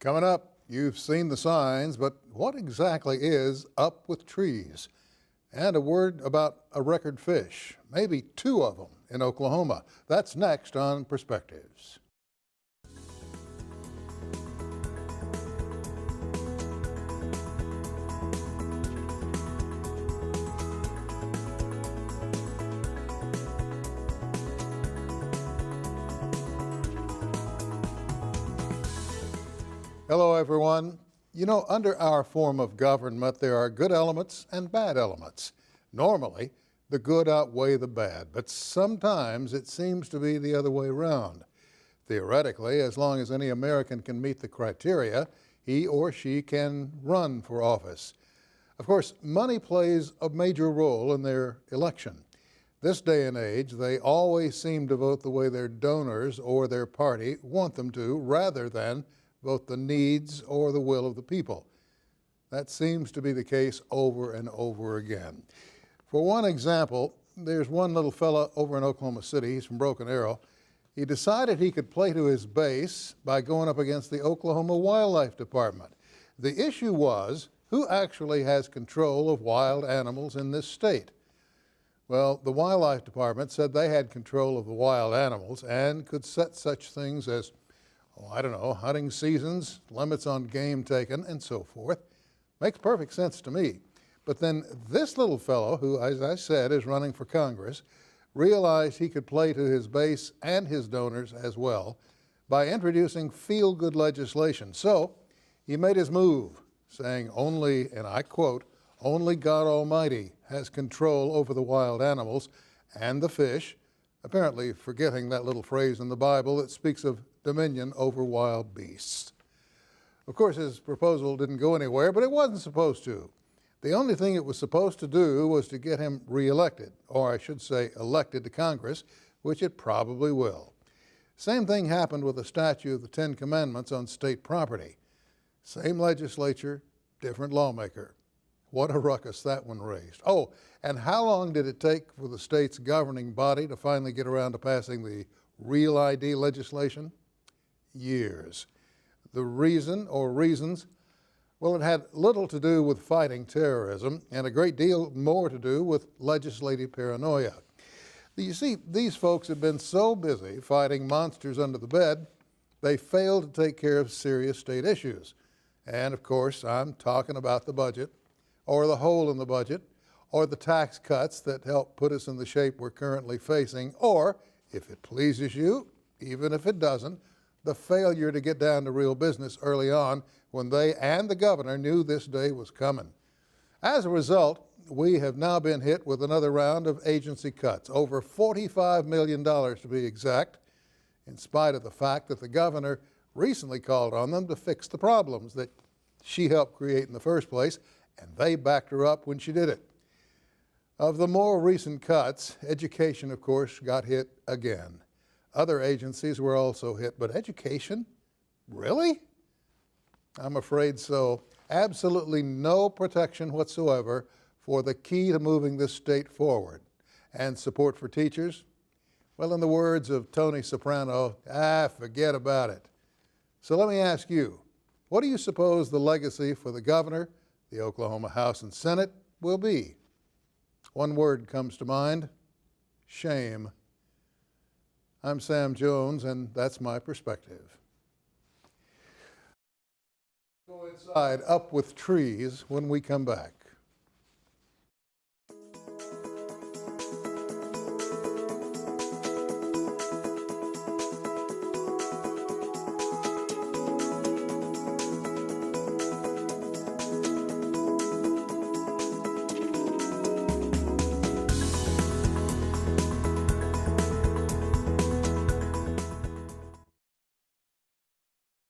Coming up, you've seen the signs, but what exactly is up with trees? And a word about a record fish, maybe two of them in Oklahoma. That's next on Perspectives. Hello, everyone. You know, under our form of government, there are good elements and bad elements. Normally, the good outweigh the bad, but sometimes it seems to be the other way around. Theoretically, as long as any American can meet the criteria, he or she can run for office. Of course, money plays a major role in their election. This day and age, they always seem to vote the way their donors or their party want them to, rather than vote the needs or the will of the people. That seems to be the case over and over again. For one example, there's one little fella over in Oklahoma City. He's from Broken Arrow. He decided he could play to his base by going up against the Oklahoma Wildlife Department. The issue was, who actually has control of wild animals in this state? Well, the Wildlife Department said they had control of the wild animals and could set such things as hunting seasons, limits on game taken, and so forth. Makes perfect sense to me. But then this little fellow, who, as I said, is running for Congress, realized he could play to his base and his donors as well by introducing feel-good legislation. So he made his move, saying only, and I quote, "Only God Almighty has control over the wild animals and the fish," apparently forgetting that little phrase in the Bible that speaks of dominion over wild beasts. Of course, his proposal didn't go anywhere, but it wasn't supposed to. The only thing it was supposed to do was to get him reelected, or I should say elected to Congress, which it probably will. Same thing happened with the statute of the Ten Commandments on state property. Same legislature, different lawmaker. What a ruckus that one raised. Oh, and how long did it take for the state's governing body to finally get around to passing the Real ID legislation? Years. The reason or reasons? Well, it had little to do with fighting terrorism and a great deal more to do with legislative paranoia. You see, these folks have been so busy fighting monsters under the bed, they failed to take care of serious state issues. And of course, I'm talking about the budget, or the hole in the budget, or the tax cuts that help put us in the shape we're currently facing, or, if it pleases you, even if it doesn't, the failure to get down to real business early on when they and the governor knew this day was coming. As a result, we have now been hit with another round of agency cuts, over $45 million to be exact, in spite of the fact that the governor recently called on them to fix the problems that she helped create in the first place, and they backed her up when she did it. Of the more recent cuts, education, of course, got hit again. Other agencies were also hit, but education? Really? I'm afraid so. Absolutely no protection whatsoever for the key to moving this state forward. And support for teachers? Well, in the words of Tony Soprano, forget about it. So let me ask you, what do you suppose the legacy for the governor, the Oklahoma House and Senate will be? One word comes to mind: shame. I'm Sam Jones, and that's my perspective. Go inside Up with Trees when we come back.